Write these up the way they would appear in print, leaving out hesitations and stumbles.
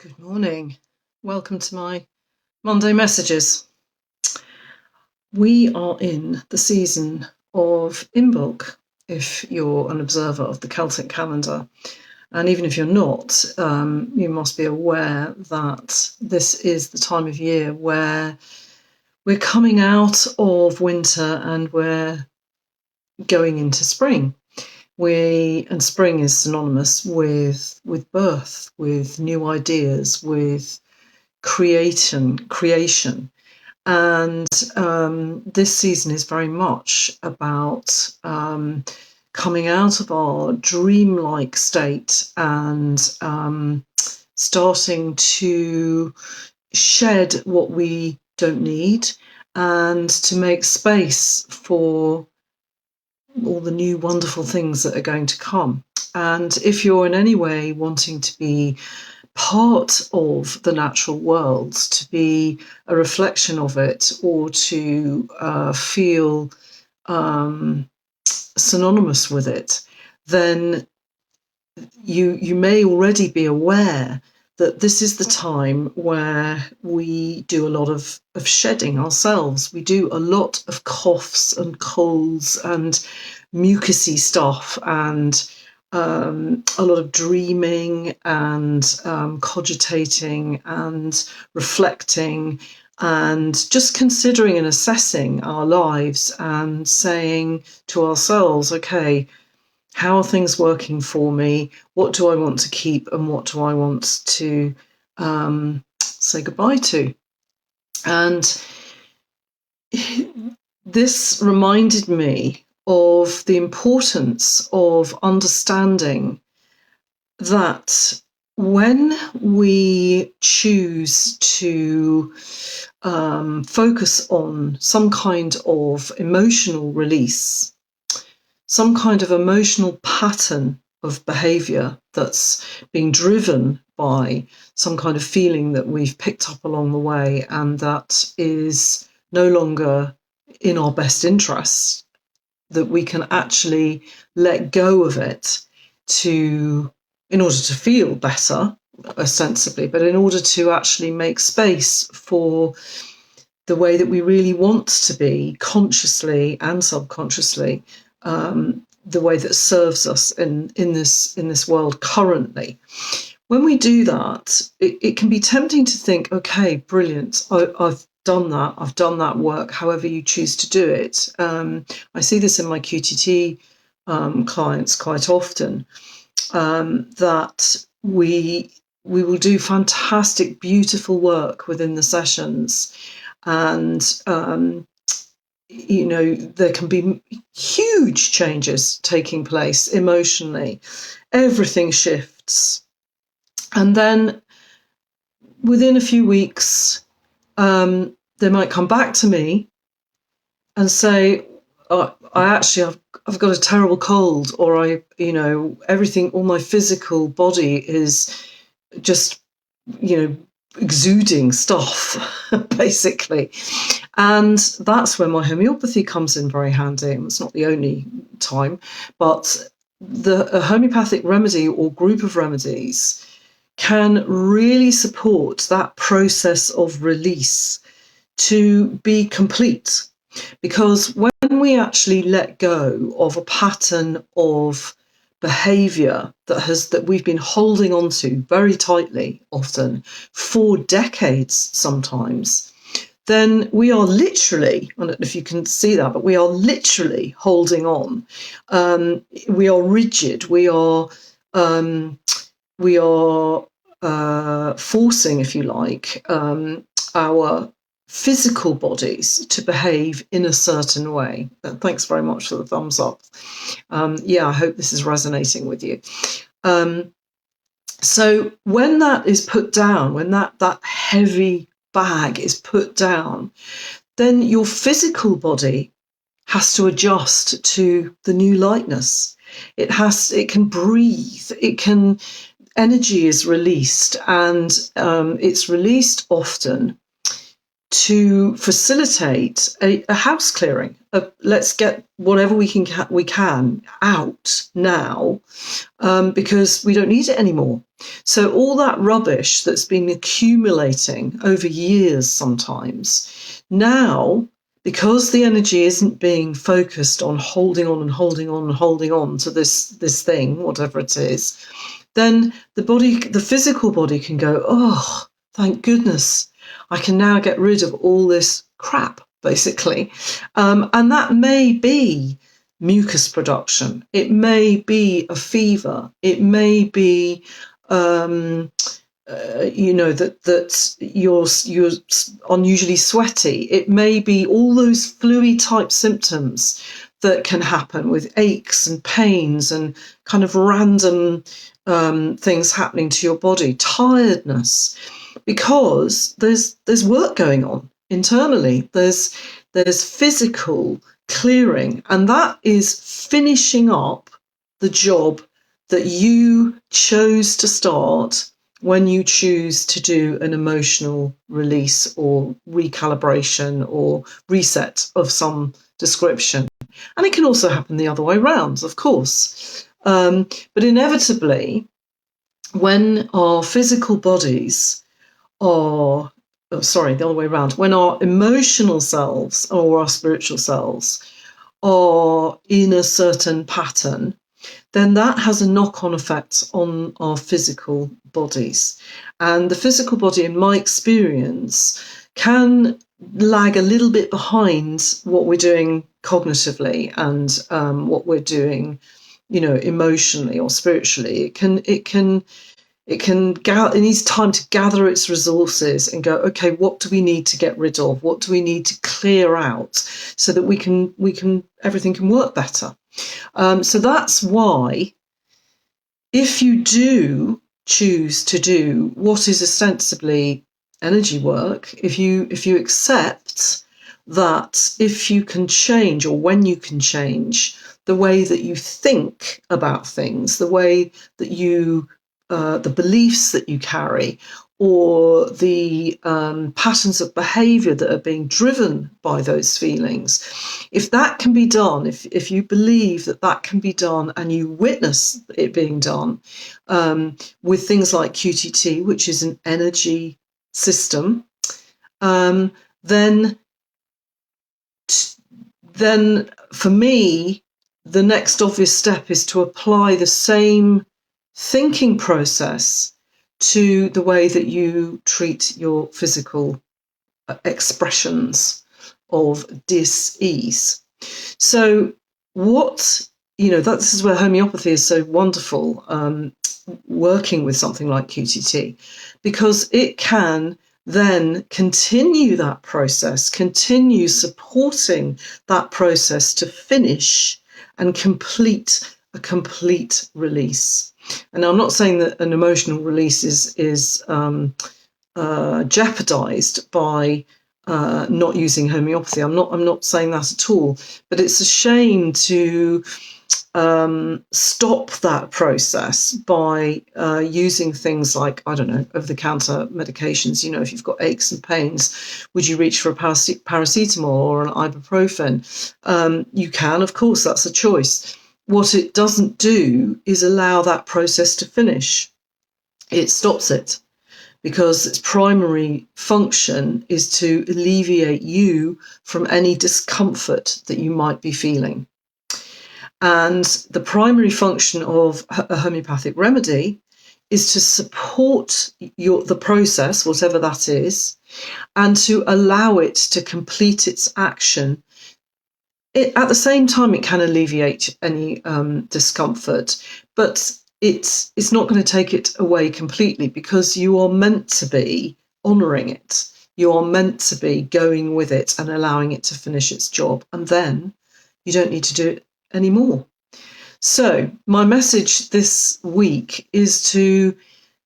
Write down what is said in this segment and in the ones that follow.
Good morning. Welcome to my Monday messages. We are in the season of Imbolc, if you're an observer of the Celtic calendar. And even if you're not, you must be aware that this is the time of year where we're coming out of winter and we're going into spring. And spring is synonymous with birth, with new ideas, with creation. And this season is very much about coming out of our dreamlike state and starting to shed what we don't need and to make space for all the new wonderful things that are going to come. And if you're in any way wanting to be part of the natural world, to be a reflection of it, or to feel synonymous with it, then you may already be aware that this is the time where we do a lot of shedding ourselves. We do a lot of coughs and colds and mucousy stuff and a lot of dreaming and cogitating and reflecting and just considering and assessing our lives and saying to ourselves, okay, how are things working for me? What do I want to keep and what do I want to say goodbye to? And this reminded me of the importance of understanding that when we choose to focus on some kind of emotional release, some kind of emotional pattern of behaviour that's being driven by some kind of feeling that we've picked up along the way and that is no longer in our best interests, that we can actually let go of it in order to feel better, ostensibly, but in order to actually make space for the way that we really want to be, consciously and subconsciously, the way that serves us in this world currently. When we do that, it can be tempting to think, okay, brilliant, I've done that work, however you choose to do it. I see this in my QTT clients quite often, that we will do fantastic, beautiful work within the sessions, and there can be huge changes taking place emotionally. Everything shifts, and then within a few weeks, they might come back to me and say, I've got a terrible cold, or everything, all my physical body is just, exuding stuff, basically. And that's where my homeopathy comes in very handy. It's not the only time, but a homeopathic remedy or group of remedies can really support that process of release to be complete. Because when we actually let go of a pattern of behaviour that we've been holding on to very tightly, often for decades sometimes, then we are literally, I don't know if you can see that, but we are literally holding on. We are rigid. We are forcing, if you like, our physical bodies to behave in a certain way. Thanks very much for the thumbs up. I hope this is resonating with you. So when that is put down, when that heavy bag is put down, then your physical body has to adjust to the new lightness. It can breathe. Energy is released, and it's released often to facilitate a house clearing. Let's get whatever we can out now, because we don't need it anymore. So all that rubbish that's been accumulating over years sometimes, now, because the energy isn't being focused on holding on and holding on and holding on to this thing, whatever it is, then the physical body can go, oh, thank goodness, I can now get rid of all this crap, basically. And that may be mucus production. It may be a fever. It may be, that you're unusually sweaty. It may be all those flu-y type symptoms that can happen with aches and pains and kind of random things happening to your body, tiredness, because there's work going on internally. There's physical clearing, and that is finishing up the job that you chose to start when you choose to do an emotional release or recalibration or reset of some description. And it can also happen the other way around, of course. But inevitably, when our physical bodies are, the other way around, when our emotional selves or our spiritual selves are in a certain pattern, then that has a knock-on effect on our physical bodies. And the physical body, in my experience, can lag a little bit behind what we're doing cognitively and what we're doing, emotionally or spiritually. It needs time to gather its resources and go, okay, what do we need to get rid of? What do we need to clear out so that everything can work better? So that's why, if you do choose to do what is ostensibly energy work, if you accept that if you can change, or when you can change the way that you think about things, the way that you the beliefs that you carry, or the patterns of behavior that are being driven by those feelings, if that can be done, if you believe that can be done and you witness it being done with things like QTT, which is an energy system, then for me, the next obvious step is to apply the same thinking process to the way that you treat your physical expressions of dis-ease. So this is where homeopathy is so wonderful, working with something like QTT, because it can then continue that process, continue supporting that process to finish and complete a complete release. And I'm not saying that an emotional release is jeopardized by not using homeopathy. I'm not saying that at all. But it's a shame to stop that process by using things like, I don't know, over-the-counter medications. If you've got aches and pains, would you reach for a paracetamol or an ibuprofen? You can, of course, that's a choice. What it doesn't do is allow that process to finish. It stops it, because its primary function is to alleviate you from any discomfort that you might be feeling. And the primary function of a homeopathic remedy is to support the process, whatever that is, and to allow it to complete its action. At the same time, it can alleviate any discomfort, but it's not going to take it away completely, because you are meant to be honouring it. You are meant to be going with it and allowing it to finish its job, and then you don't need to do it anymore. So my message this week is to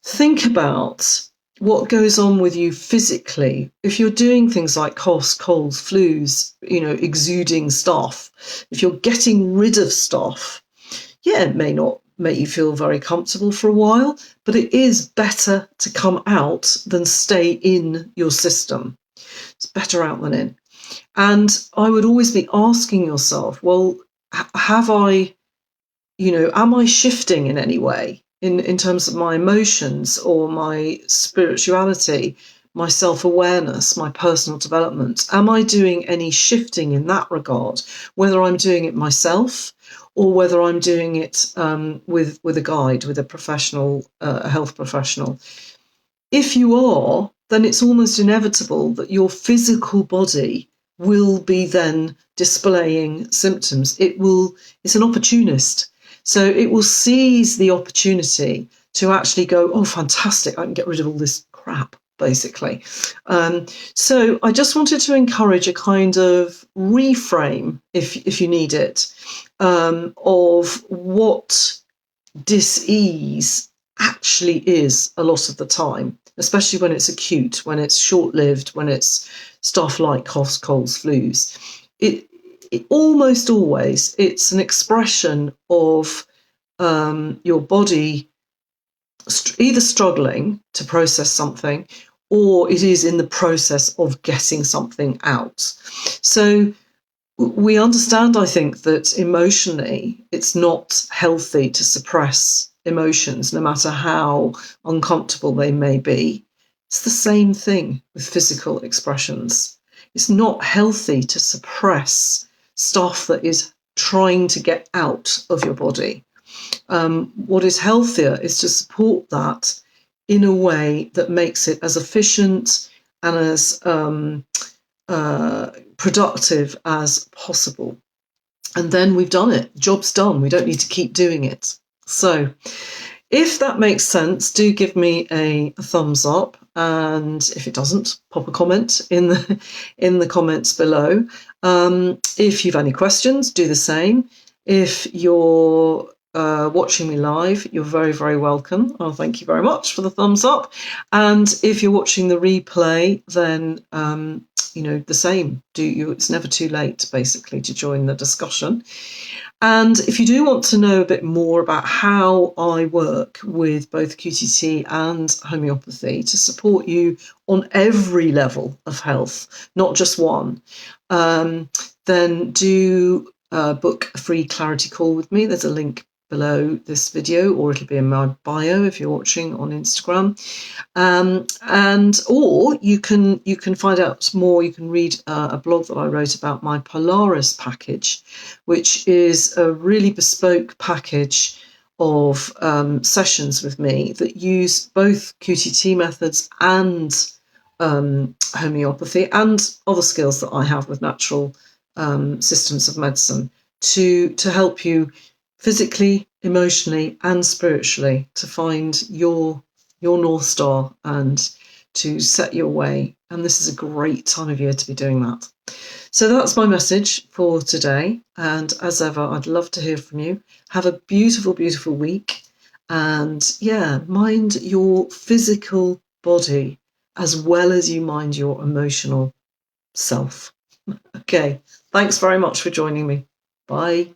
think about what goes on with you physically. If you're doing things like coughs, colds, flus, exuding stuff, if you're getting rid of stuff, it may not make you feel very comfortable for a while, but it is better to come out than stay in your system. It's better out than in. And I would always be asking yourself, well, have I, am I shifting in any way in terms of my emotions or my spirituality, my self-awareness, my personal development? Am I doing any shifting in that regard, whether I'm doing it myself or whether I'm doing it with a guide, with a professional, a health professional? If you are, then it's almost inevitable that your physical body will be then displaying symptoms. It's an opportunist. So it will seize the opportunity to actually go, oh, fantastic, I can get rid of all this crap, basically. So I just wanted to encourage a kind of reframe, if you need it, of what dis-ease actually is a lot of the time, especially when it's acute, when it's short-lived, when it's stuff like coughs, colds, flus. It almost always, it's an expression of your body either struggling to process something, or it is in the process of getting something out. So we understand, I think, that emotionally it's not healthy to suppress emotions, no matter how uncomfortable they may be. It's the same thing with physical expressions. It's not healthy to suppress stuff that is trying to get out of your body. What is healthier is to support that in a way that makes it as efficient and as productive as possible. And then we've done it. Job's done. We don't need to keep doing it. So if that makes sense, do give me a thumbs up. And if it doesn't, pop a comment in the comments below. If you've any questions, do the same. If you're watching me live, you're very, very welcome. Oh, thank you very much for the thumbs up. And if you're watching the replay, then the same. It's never too late, basically, to join the discussion. And if you do want to know a bit more about how I work with both QTT and homeopathy to support you on every level of health, not just one, then do book a free clarity call with me. There's a link below this video, or it'll be in my bio if you're watching on Instagram. Or you can find out more. You can read a blog that I wrote about my Polaris package, which is a really bespoke package of sessions with me that use both QTT methods and homeopathy and other skills that I have with natural systems of medicine to help you physically, emotionally, and spiritually to find your North Star and to set your way. And this is a great time of year to be doing that. So that's my message for today. And as ever, I'd love to hear from you. Have a beautiful, beautiful week. And mind your physical body as well as you mind your emotional self. Okay. Thanks very much for joining me. Bye.